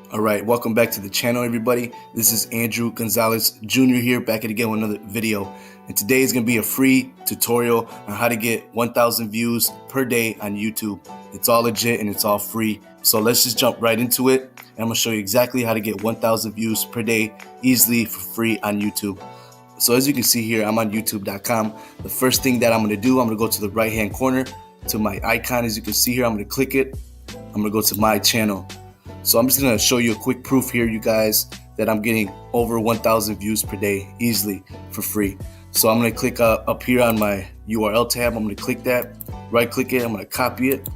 All right, welcome back to the channel, everybody. This is Andrew Gonzalez Jr. here, back at again with another video. And today is going to be a free tutorial on how to get 1,000 views per day on YouTube. It's all legit and it's all free. So let's just jump right into it. And I'm going to show you exactly how to get 1,000 views per day easily for free on YouTube. So as you can see here, I'm on youtube.com. The first thing that I'm going to do, I'm going to go to the right hand corner to my icon. As you can see here, I'm going to click it. I'm going to go to my channel. So I'm just going to show you a quick proof here, you guys, that I'm getting over 1,000 views per day easily for free. So I'm going to click up here on my URL tab. I'm going to click that, right click it. I'm going to copy it.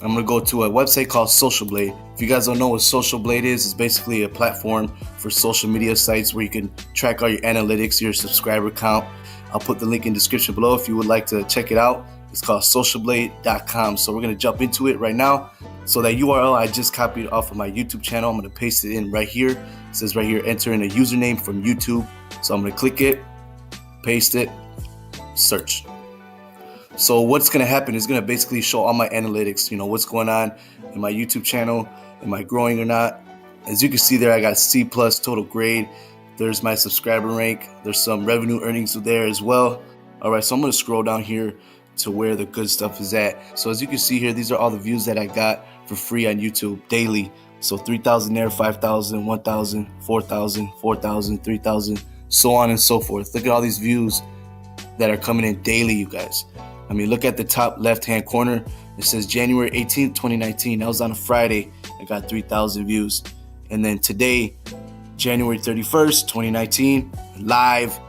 I'm going to go to a website called Social Blade. If you guys don't know what Social Blade is, it's basically a platform for social media sites where you can track all your analytics, your subscriber count. I'll put the link in the description below if you would like to check it out. It's called socialblade.com. So we're going to jump into it right now. So that URL I just copied off of my YouTube channel, I'm going to paste it in right here. It says right here, enter in a username from YouTube. So I'm going to click it, paste it, search. So what's going to happen is going to basically show all my analytics, what's going on in my YouTube channel. Am I growing or not? As you can see there, I got C+ total grade. There's my subscriber rank. There's some revenue earnings there as well. All right, so I'm going to scroll down here to where the good stuff is at. So as you can see here, these are all the views that I got for free on YouTube daily. So 3,000 there, 5,000, 1,000, 4,000, 4,000, 3,000, so on and so forth. Look at all these views that are coming in daily, you guys. I mean, look at the top left-hand corner. It says January 18th, 2019. That was on a Friday. I got 3,000 views. And then today, January 31st, 2019, live,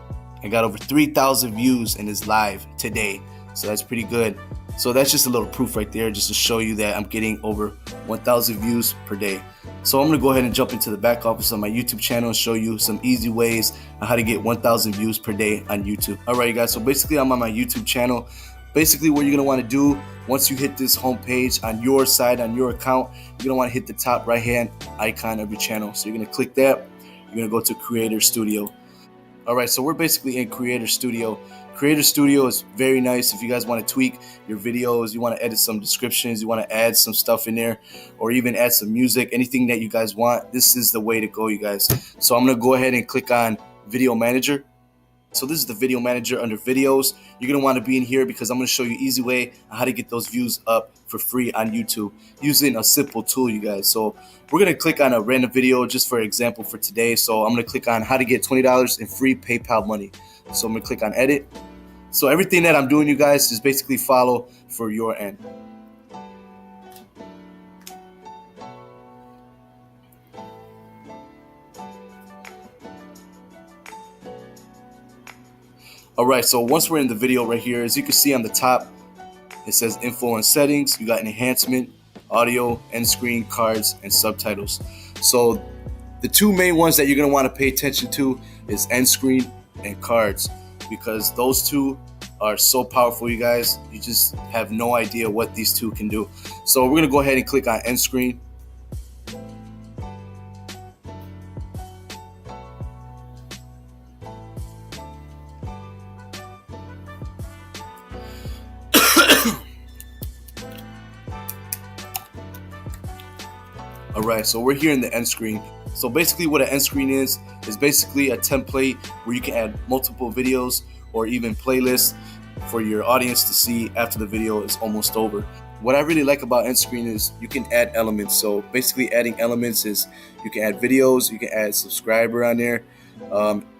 I got over 3,000 views and it's live today. So that's pretty good. So that's just a little proof right there, just to show you that I'm getting over 1,000 views per day. So I'm going to go ahead and jump into the back office on my YouTube channel and show you some easy ways on how to get 1,000 views per day on YouTube. All right, you guys. So basically, I'm on my YouTube channel. Basically, what you're going to want to do once you hit this home page on your side, on your account, you're going to want to hit the top right-hand icon of your channel. So you're going to click that. You're going to go to Creator Studio. All right, so we're basically in Creator Studio. Creator Studio is very nice if you guys want to tweak your videos, you want to edit some descriptions, you want to add some stuff in there, or even add some music, anything that you guys want. This is the way to go, you guys. So I'm going to go ahead and click on Video Manager. So this is the Video Manager under Videos. You're going to want to be in here because I'm going to show you an easy way on how to get those views up for free on YouTube using a simple tool, you guys. So we're going to click on a random video just for example for today. So I'm going to click on how to get $20 in free PayPal money. So I'm going to click on Edit. So everything that I'm doing, you guys, just basically follow for your end. All right, so once we're in the video right here, as you can see on the top, it says info and settings. You got enhancement, audio, end screen, cards, and subtitles. So the two main ones that you're going to want to pay attention to is end screen and cards, because those two are so powerful, you guys. You just have no idea what these two can do. So we're going to go ahead and click on end screen. All right, so we're here in the end screen. So basically what an end screen is basically a template where you can add multiple videos or even playlists for your audience to see after the video is almost over. What I really like about end screen is you can add elements. So basically adding elements is you can add videos, you can add subscriber on there,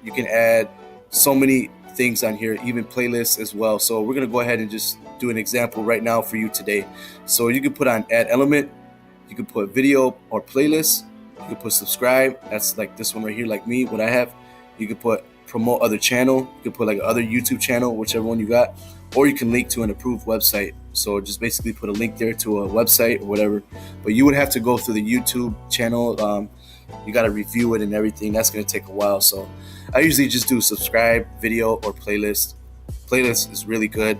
you can add so many things on here, even playlists as well. So we're gonna go ahead and just do an example right now for you today. So you can put on add element, you can put video or playlist, you can put subscribe, that's like this one right here, like me, what I have. You can put promote other channel, you can put like other YouTube channel, whichever one you got, or you can link to an approved website. So just basically put a link there to a website or whatever, but you would have to go through the YouTube channel. You got to review it and everything. That's going to take a while. So I usually just do subscribe, video, or playlist. Playlist is really good,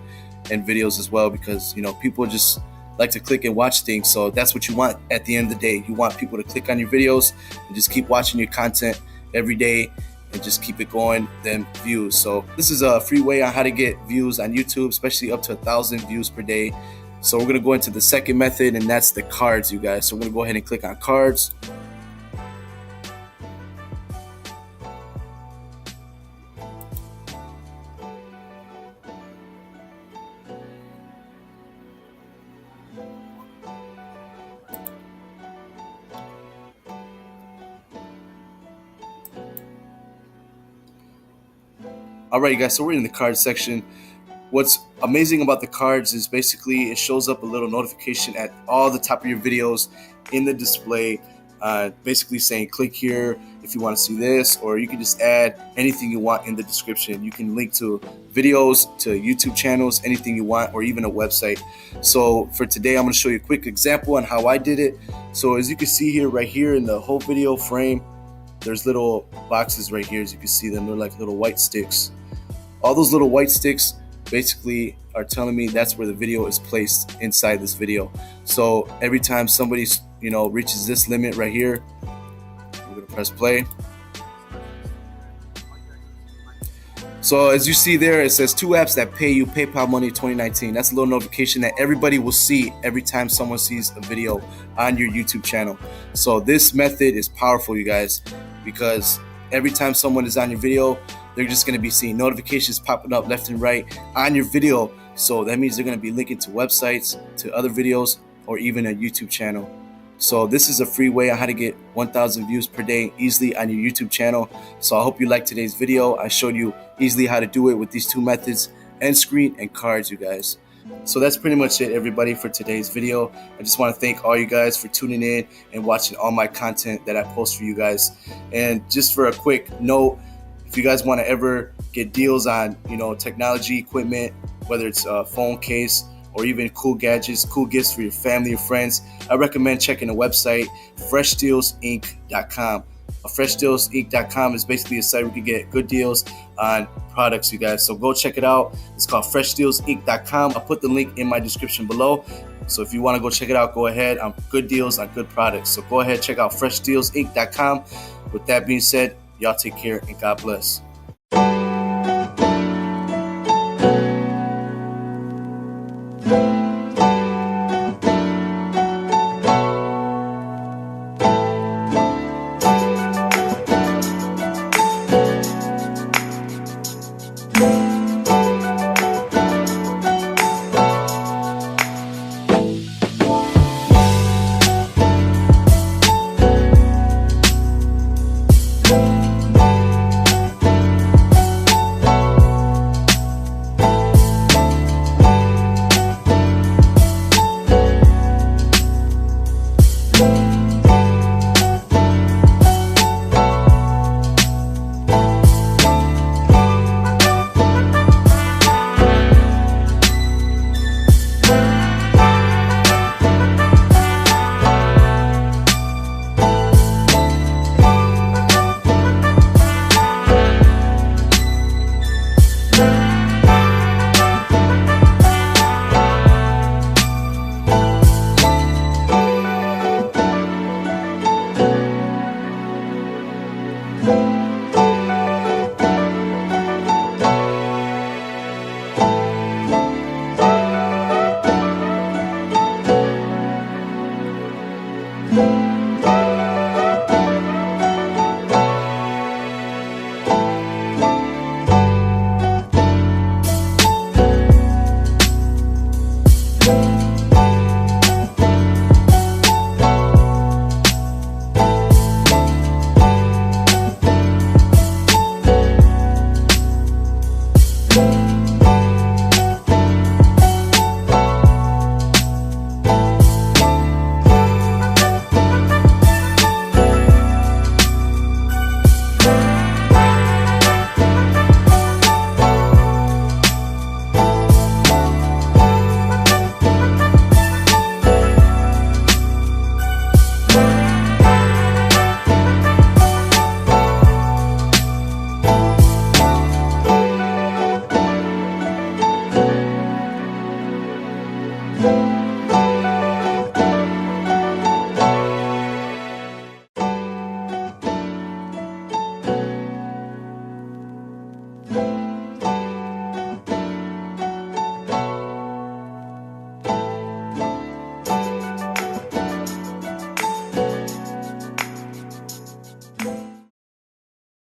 and videos as well, because people just like to click and watch things. So that's what you want at the end of the day. You want people to click on your videos and just keep watching your content every day and just keep it going, then views. So this is a free way on how to get views on YouTube, especially up to 1,000 views per day. So we're going to go into the second method, and that's the cards, you guys. So we're going to go ahead and click on cards. All right, guys, so we're in the cards section. What's amazing about the cards is basically it shows up a little notification at all the top of your videos in the display, basically saying click here if you want to see this, or you can just add anything you want in the description. You can link to videos, to YouTube channels, anything you want, or even a website. So for today, I'm going to show you a quick example on how I did it. So as you can see here, right here in the whole video frame, there's little boxes right here. As you can see them, they're like little white sticks. All those little white sticks basically are telling me that's where the video is placed inside this video. So every time somebody reaches this limit right here, we're gonna press play. So as you see there, it says 2 apps that pay you PayPal money 2019. That's a little notification that everybody will see every time someone sees a video on your YouTube channel. So this method is powerful, you guys, because every time someone is on your video, they're just going to be seeing notifications popping up left and right on your video. So that means they're going to be linking to websites, to other videos, or even a YouTube channel. So this is a free way on how to get 1,000 views per day easily on your YouTube channel. So I hope you liked today's video. I showed you easily how to do it with these 2 methods, end screen and cards, you guys. So that's pretty much it, everybody, for today's video. I just want to thank all you guys for tuning in and watching all my content that I post for you guys. And just for a quick note, if you guys want to ever get deals on, technology equipment, whether it's a phone case or even cool gadgets, cool gifts for your family or friends, I recommend checking the website freshdealsinc.com. Freshdealsinc.com is basically a site where you can get good deals on products, you guys. So go check it out. It's called freshdealsinc.com. I'll put the link in my description below. So if you want to go check it out, go ahead. On good deals on good products. So go ahead, check out freshdealsinc.com. With that being said, y'all take care and God bless.